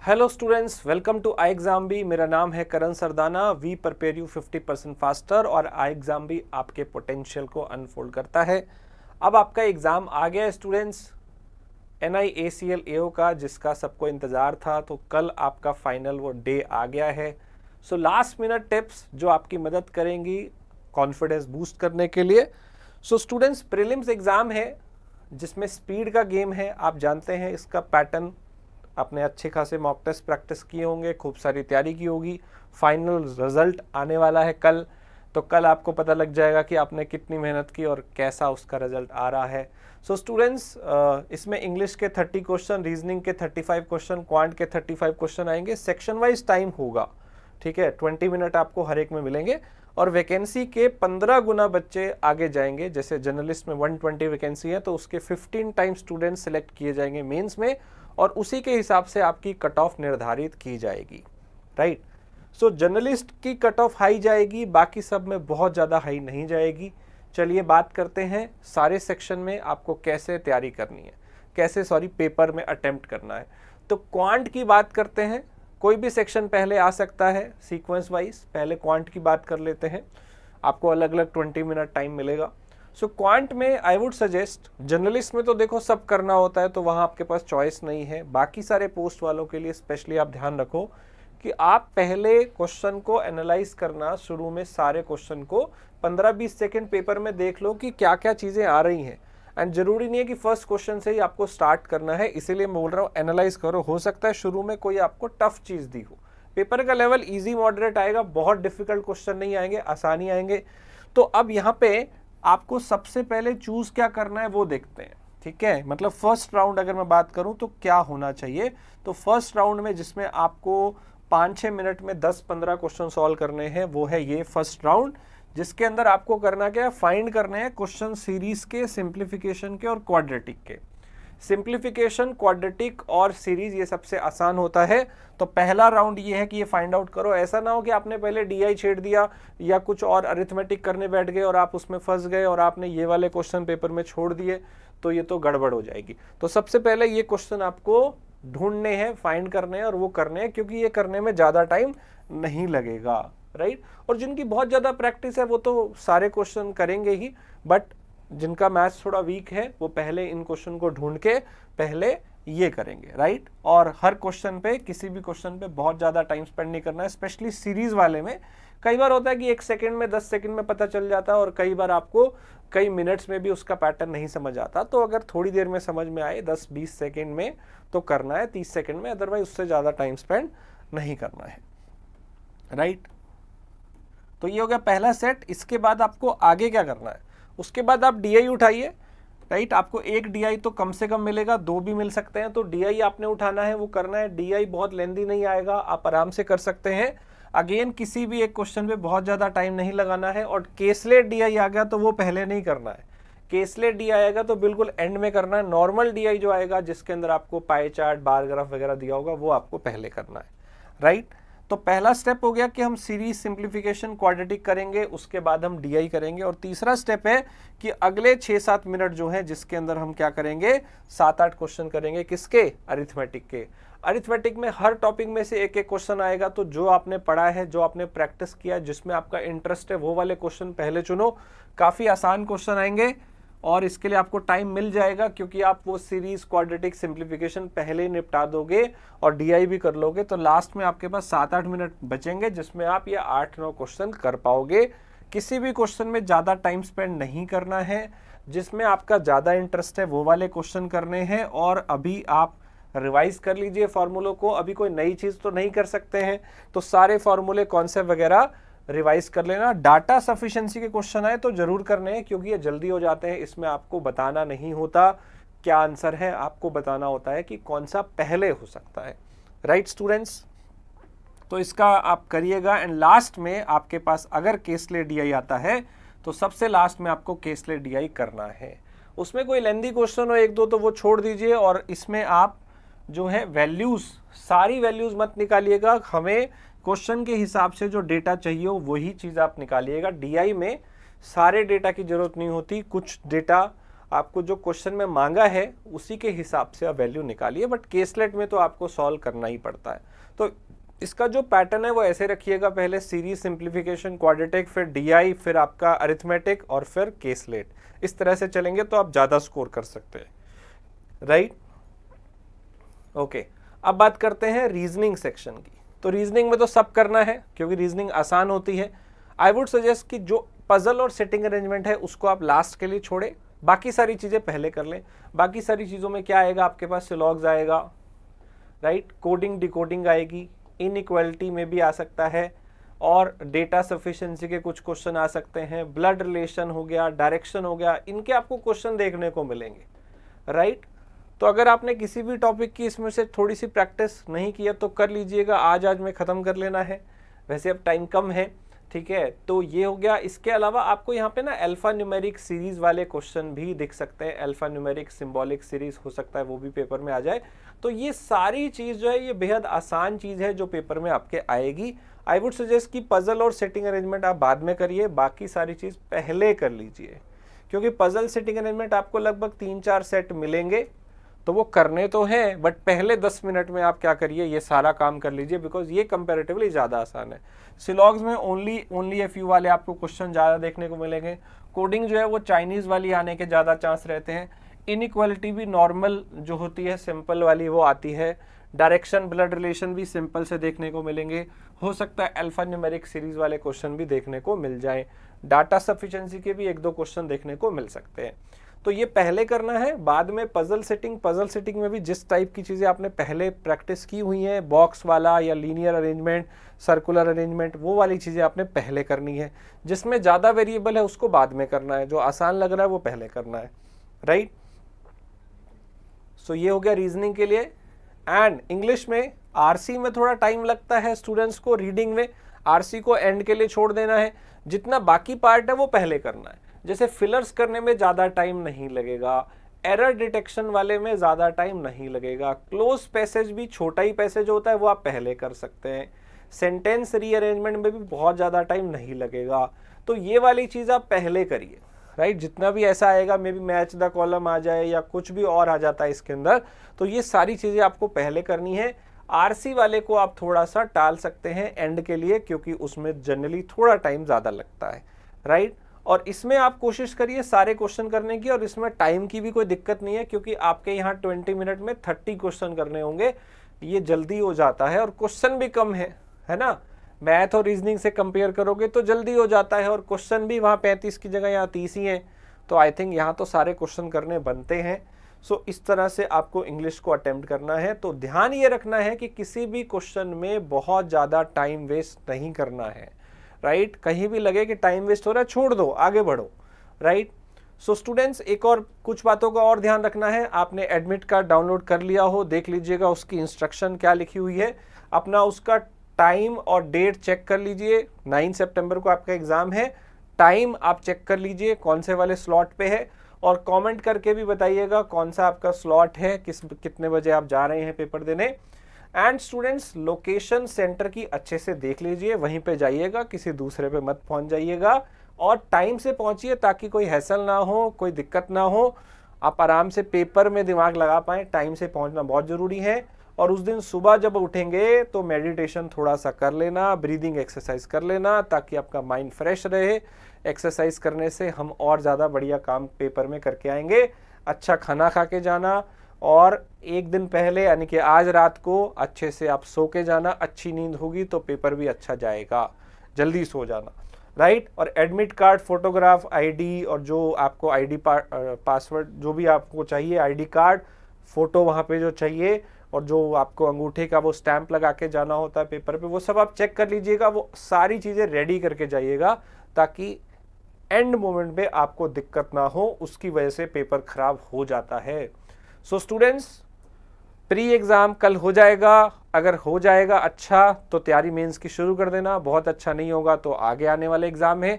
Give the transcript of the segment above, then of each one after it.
Hello students, welcome to I exam B. मेरा नाम है Karan Sardana. We prepare you 50% faster और आई एग्जाम बी आपके पोटेंशियल को अनफोल्ड करता है। अब आपका एग्ज़ाम आ गया है स्टूडेंट्स, NIACL AO का, जिसका सबको इंतज़ार था। तो कल आपका फाइनल वो डे आ गया है। सो लास्ट मिनट टिप्स जो आपकी मदद करेंगी कॉन्फिडेंस बूस्ट करने के लिए। सो स्टूडेंट्स, प्रीलिम्स एग्ज़ाम है जिसमें स्पीड का गेम है। आप जानते हैं इसका पैटर्न, आपने अच्छे खासे मॉक टेस्ट प्रैक्टिस किए होंगे, खूब सारी तैयारी की होगी। फाइनल रिजल्ट आने वाला है कल, तो कल आपको पता लग जाएगा कि आपने कितनी मेहनत की और कैसा उसका रिजल्ट आ रहा है। सो स्टूडेंट्स, इसमें इंग्लिश के 30 क्वेश्चन, रीजनिंग के 35 क्वेश्चन, क्वांट के 35 क्वेश्चन आएंगे। सेक्शन वाइज टाइम होगा, ठीक है। 20 मिनट आपको हर एक में मिलेंगे और वैकेंसी के 15 गुना बच्चे आगे जाएंगे। जैसे जर्नलिस्ट में 120 वैकेंसी है तो उसके 15 टाइम स्टूडेंट सेलेक्ट किए जाएंगे मेंस में, और उसी के हिसाब से आपकी कट ऑफ निर्धारित की जाएगी, राइट। सो जर्नलिस्ट की कट ऑफ हाई जाएगी, बाकी सब में बहुत ज़्यादा हाई नहीं जाएगी। चलिए बात करते हैं सारे सेक्शन में आपको कैसे तैयारी करनी है, कैसे पेपर में अटेम्प्ट करना है। तो क्वांट की बात करते हैं। कोई भी सेक्शन पहले आ सकता है सीक्वेंस वाइज। पहले क्वांट की बात कर लेते हैं, आपको अलग अलग 20 मिनट टाइम मिलेगा। सो क्वांट में आई वुड सजेस्ट, जर्नलिस्ट में तो देखो सब करना होता है तो वहाँ आपके पास चॉइस नहीं है। बाकी सारे पोस्ट वालों के लिए स्पेशली आप ध्यान रखो कि आप पहले क्वेश्चन को एनालाइज करना, शुरू में सारे क्वेश्चन को 15-20 सेकेंड पेपर में देख लो कि क्या क्या चीज़ें आ रही हैं। एंड जरूरी नहीं है कि फर्स्ट क्वेश्चन से ही आपको स्टार्ट करना है, इसीलिए मैं बोल रहा हूँ एनालाइज करो। हो सकता है शुरू में कोई आपको टफ चीज़ दी हो। पेपर का लेवल इजी मॉडरेट आएगा, बहुत डिफिकल्ट क्वेश्चन नहीं आएंगे, आसानी आएंगे। तो अब यहाँ पे आपको सबसे पहले चूज क्या करना है वो देखते हैं, ठीक है। मतलब फर्स्ट राउंड अगर मैं बात करूं तो क्या होना चाहिए, तो फर्स्ट राउंड में जिसमें आपको 5-6 मिनट में 10-15 क्वेश्चन सॉल्व करने हैं, वो है ये फर्स्ट राउंड, जिसके अंदर आपको करना क्या है, फाइंड करने हैं क्वेश्चन सीरीज के, सिंप्लीफिकेशन के और क्वाड्रेटिक के। सिंप्लीफिकेशन, क्वाड्रेटिक और सीरीज ये सबसे आसान होता है। तो पहला राउंड ये है कि ये फाइंड आउट करो। ऐसा ना हो कि आपने पहले DI छेड़ दिया या कुछ और अरिथमेटिक करने बैठ गए और आप उसमें फंस गए और आपने ये वाले क्वेश्चन पेपर में छोड़ दिए, तो ये तो गड़बड़ हो जाएगी। तो सबसे पहले ये क्वेश्चन आपको ढूंढने हैं, फाइंड करने हैं और वो करने हैं, क्योंकि ये करने में ज़्यादा टाइम नहीं लगेगा, राइट। और जिनकी बहुत ज़्यादा प्रैक्टिस है वो तो सारे क्वेश्चन करेंगे ही, बट जिनका मैथ्स थोड़ा वीक है वो पहले इन क्वेश्चन को ढूंढ के पहले ये करेंगे, राइट। और हर क्वेश्चन पे, किसी भी क्वेश्चन पे बहुत ज़्यादा टाइम स्पेंड नहीं करना है। स्पेशली सीरीज वाले में कई बार होता है कि 1 सेकेंड में, 10 सेकेंड में पता चल जाता है और कई बार आपको कई मिनट्स में भी उसका पैटर्न नहीं समझ आता। तो अगर थोड़ी देर में समझ में आए, 10-20 सेकेंड में तो करना है, 30 सेकेंड में, अदरवाइज उससे ज़्यादा टाइम स्पेंड नहीं करना है, राइट। तो ये हो गया पहला सेट। इसके बाद आपको आगे क्या करना है, उसके बाद आप DI उठाइए, राइट। आपको एक DI तो कम से कम मिलेगा, 2 भी मिल सकते हैं। तो DI आपने उठाना है, वो करना है। DI बहुत लेंदी नहीं आएगा, आप आराम से कर सकते हैं। अगेन किसी भी एक क्वेश्चन पे बहुत ज़्यादा टाइम नहीं लगाना है। और केसलेट DI आ गया तो वो पहले नहीं करना है। केसलेट DI आएगा तो बिल्कुल एंड में करना है। नॉर्मल DI जो आएगा, जिसके अंदर आपको पाई चार्ट, बार ग्राफ वगैरह दिया होगा, वो आपको पहले करना है, राइट। तो पहला स्टेप हो गया कि हम सीरीज, सिंप्लीफिकेशन, क्वाड्रेटिक करेंगे, उसके बाद हम DI करेंगे। और तीसरा स्टेप है कि अगले 6-7 मिनट जो है, जिसके अंदर हम क्या करेंगे, 7-8 क्वेश्चन करेंगे। किसके? अरिथमेटिक के। अरिथमेटिक में हर टॉपिक में से एक एक क्वेश्चन आएगा। तो जो आपने पढ़ा है, जो आपने प्रैक्टिस किया है, जिसमें आपका इंटरेस्ट है, वो वाले क्वेश्चन पहले चुनो। काफ़ी आसान क्वेश्चन आएंगे और इसके लिए आपको टाइम मिल जाएगा, क्योंकि आप वो सीरीज, क्वाड्रेटिक, सिंप्लीफिकेशन पहले ही निपटा दोगे और DI भी कर लोगे। तो लास्ट में आपके पास 7-8 मिनट बचेंगे, जिसमें आप ये 8-9 क्वेश्चन कर पाओगे। किसी भी क्वेश्चन में ज़्यादा टाइम स्पेंड नहीं करना है। जिसमें आपका ज़्यादा इंटरेस्ट है वो वाले क्वेश्चन करने हैं। और अभी आप रिवाइज कर लीजिए फॉर्मूलों को। अभी कोई नई चीज़ तो नहीं कर सकते हैं, तो सारे फॉर्मूले, कॉन्सेप्ट वगैरह रिवाइज कर लेना। डाटा सफिशिएंसी के क्वेश्चन आए तो जरूर करने हैं, क्योंकि ये जल्दी हो जाते हैं। इसमें आपको बताना नहीं होता क्या आंसर है, आपको बताना होता है कि कौन सा पहले हो सकता है, राइट स्टूडेंट्स। तो इसका आप करिएगा। एंड लास्ट में आपके पास अगर केसलेट DI आता है तो सबसे लास्ट में आपको केसलेट DI करना है। उसमें कोई लेंदी क्वेश्चन हो 1-2 तो वो छोड़ दीजिए। और इसमें आप जो है वैल्यूज, सारी वैल्यूज मत निकालिएगा। हमें क्वेश्चन के हिसाब से जो डेटा चाहिए हो वही चीज़ आप निकालिएगा। DI में सारे डेटा की जरूरत नहीं होती, कुछ डेटा आपको जो क्वेश्चन में मांगा है उसी के हिसाब से आप वैल्यू निकालिए, बट केसलेट में तो आपको सॉल्व करना ही पड़ता है। तो इसका जो पैटर्न है वो ऐसे रखिएगा, पहले सीरीज, सिंप्लीफिकेशन, क्वाड्रेटिक, फिर डीआई, फिर आपका अरिथमेटिक और फिर केसलेट। इस तरह से चलेंगे तो आप ज़्यादा स्कोर कर सकते हैं, राइट। ओके, अब बात करते हैं रीजनिंग सेक्शन की। तो रीजनिंग में तो सब करना है क्योंकि रीजनिंग आसान होती है। आई वुड सजेस्ट कि जो पजल और सिटिंग अरेंजमेंट है उसको आप लास्ट के लिए छोड़े, बाकी सारी चीज़ें पहले कर लें। बाकी सारी चीज़ों में क्या आएगा आपके पास, सिलॉग्स आएगा, राइट, कोडिंग डिकोडिंग आएगी, इनइक्वालिटी में भी आ सकता है, और डेटा सफिशिएंसी के कुछ क्वेश्चन आ सकते हैं, ब्लड रिलेशन हो गया, डायरेक्शन हो गया, इनके आपको क्वेश्चन देखने को मिलेंगे, राइट। तो अगर आपने किसी भी टॉपिक की इसमें से थोड़ी सी प्रैक्टिस नहीं किया तो कर लीजिएगा, आज में ख़त्म कर लेना है, वैसे अब टाइम कम है, ठीक है। तो ये हो गया। इसके अलावा आपको यहाँ पे ना अल्फा न्यूमेरिक सीरीज वाले क्वेश्चन भी दिख सकते हैं, अल्फा न्यूमेरिक सिंबॉलिक सीरीज हो सकता है वो भी पेपर में आ जाए। तो ये सारी चीज़ जो है ये बेहद आसान चीज़ है जो पेपर में आपके आएगी। आई वुड सजेस्ट कि पजल और सेटिंग अरेंजमेंट आप बाद में करिए, बाकी सारी चीज़ पहले कर लीजिए, क्योंकि पजल सेटिंग अरेंजमेंट आपको लगभग 3-4 सेट मिलेंगे, तो वो करने तो हैं, बट पहले 10 मिनट में आप क्या करिए, ये सारा काम कर लीजिए, बिकॉज ये कंपैरेटिवली ज़्यादा आसान है। सिलॉग्स में ओनली एफ यू वाले आपको क्वेश्चन ज़्यादा देखने को मिलेंगे। कोडिंग जो है वो चाइनीज़ वाली आने के ज़्यादा चांस रहते हैं। इनइक्वालिटी भी नॉर्मल जो होती है सिंपल वाली वो आती है। डायरेक्शन, ब्लड रिलेशन भी सिंपल से देखने को मिलेंगे। हो सकता है अल्फा न्यूमेरिक सीरीज वाले क्वेश्चन भी देखने को मिल जाएं। डाटा सफिशिएंसी के भी 1-2 क्वेश्चन देखने को मिल सकते हैं। तो ये पहले करना है, बाद में पजल सेटिंग में भी जिस टाइप की चीज़ें आपने पहले प्रैक्टिस की हुई हैं, बॉक्स वाला या लीनियर अरेंजमेंट, सर्कुलर अरेंजमेंट, वो वाली चीज़ें आपने पहले करनी है। जिसमें ज़्यादा वेरिएबल है उसको बाद में करना है, जो आसान लग रहा है वो पहले करना है, राइट। सो ये हो गया रीजनिंग के लिए। एंड इंग्लिश में आरसी में थोड़ा टाइम लगता है स्टूडेंट्स को, रीडिंग में आरसी को एंड के लिए छोड़ देना है, जितना बाकी पार्ट है वो पहले करना है। जैसे फिलर्स करने में ज़्यादा टाइम नहीं लगेगा, एरर डिटेक्शन वाले में ज़्यादा टाइम नहीं लगेगा, क्लोज पैसेज भी छोटा ही पैसेज होता है वो आप पहले कर सकते हैं, सेंटेंस रीअरेंजमेंट में भी बहुत ज़्यादा टाइम नहीं लगेगा। तो ये वाली चीज़ आप पहले करिए, राइट। जितना भी ऐसा आएगा, maybe match the column आ जाए या कुछ भी और आ जाता है इसके अंदर, तो ये सारी चीज़ें आपको पहले करनी है। आरसी वाले को आप थोड़ा सा टाल सकते हैं एंड के लिए, क्योंकि उसमें जनरली थोड़ा टाइम ज़्यादा लगता है, राइट। और इसमें आप कोशिश करिए सारे क्वेश्चन करने की, और इसमें टाइम की भी कोई दिक्कत नहीं है, क्योंकि आपके यहाँ 20 मिनट में 30 क्वेश्चन करने होंगे, ये जल्दी हो जाता है, और क्वेश्चन भी कम है ना। मैथ और रीजनिंग से कंपेयर करोगे तो जल्दी हो जाता है, और क्वेश्चन भी वहाँ 35 की जगह यहाँ 30 ही हैं, तो आई थिंक यहाँ तो सारे क्वेश्चन करने बनते हैं। सो इस तरह से आपको इंग्लिश को अटेम्प्ट करना है। तो ध्यान ये रखना है कि किसी भी क्वेश्चन में बहुत ज़्यादा टाइम वेस्ट नहीं करना है, राइट। कहीं भी लगे कि टाइम वेस्ट हो रहा है, छोड़ दो, आगे बढ़ो, राइट। सो स्टूडेंट्स, एक और कुछ बातों का और ध्यान रखना है। आपने एडमिट कार्ड डाउनलोड कर लिया हो, देख लीजिएगा उसकी इंस्ट्रक्शन क्या लिखी हुई है, अपना उसका टाइम और डेट चेक कर लीजिए। 9 सितंबर को आपका एग्जाम है, टाइम आप चेक कर लीजिए कौन से वाले स्लॉट पे है, और कमेंट करके भी बताइएगा कौन सा आपका स्लॉट है, कितने बजे आप जा रहे हैं पेपर देने। एंड स्टूडेंट्स, लोकेशन सेंटर की अच्छे से देख लीजिए, वहीं पे जाइएगा, किसी दूसरे पे मत पहुंच जाइएगा, और टाइम से पहुंचिए ताकि कोई हैसल ना हो, कोई दिक्कत ना हो, आप आराम से पेपर में दिमाग लगा पाएं। टाइम से पहुंचना बहुत ज़रूरी है। और उस दिन सुबह जब उठेंगे तो मेडिटेशन थोड़ा सा कर लेना, ब्रीदिंग एक्सरसाइज कर लेना, ताकि आपका माइंड फ्रेश रहे। एक्सरसाइज करने से हम और ज़्यादा बढ़िया काम पेपर में करके आएंगे। अच्छा खाना खा के जाना, और एक दिन पहले यानी कि आज रात को अच्छे से आप सो के जाना, अच्छी नींद होगी तो पेपर भी अच्छा जाएगा। जल्दी सो जाना, राइट। और एडमिट कार्ड, फोटोग्राफ, आईडी, और जो आपको आईडी पासवर्ड जो भी आपको चाहिए, आईडी कार्ड, फोटो वहाँ पे जो चाहिए, और जो आपको अंगूठे का वो स्टैंप लगा के जाना होता है पेपर पे, वो सब आप चेक कर लीजिएगा। वो सारी चीज़ें रेडी करके जाइएगा, ताकि एंड मोमेंट पे आपको दिक्कत ना हो, उसकी वजह से पेपर खराब हो जाता है। सो स्टूडेंट्स, प्री एग्ज़ाम कल हो जाएगा। अगर हो जाएगा अच्छा तो तैयारी मेंस की शुरू कर देना, बहुत अच्छा नहीं होगा तो आगे आने वाले एग्ज़ाम है।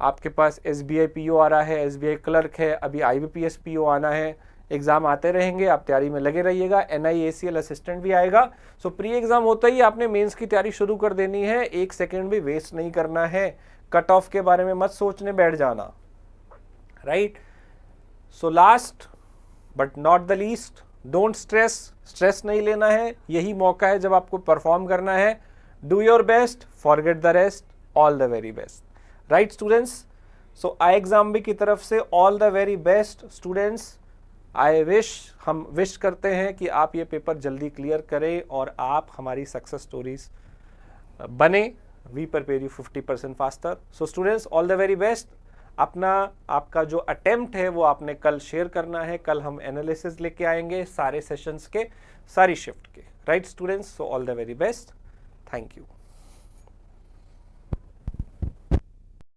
आपके पास SBI PO आ रहा है, SBI क्लर्क है, अभी IBPS PO आना है, एग्ज़ाम आते रहेंगे, आप तैयारी में लगे रहिएगा। NIACL असिस्टेंट भी आएगा। सो प्री एग्ज़ाम होता ही आपने मेंस की तैयारी शुरू कर देनी है, 1 सेकेंड भी वेस्ट नहीं करना है। कट ऑफ के बारे में मत सोचने बैठ जाना, right. So last but not the least, don't stress नहीं लेना है, यही मौका है जब आपको परफॉर्म करना है। Do your best, forget the rest, all the very best. Right students, so I exam भी की तरफ से all the very best students. हम विश करते हैं कि आप ये पेपर जल्दी क्लियर करें और आप हमारी सक्सेस स्टोरीज बने। We prepare you 50% faster. So students, all the very best. आपका जो अटेम्प्ट है वो आपने कल शेयर करना है। कल हम एनालिसिस लेके आएंगे सारे सेशंस के, सारी शिफ्ट के। Right students, so all the very best. Thank you.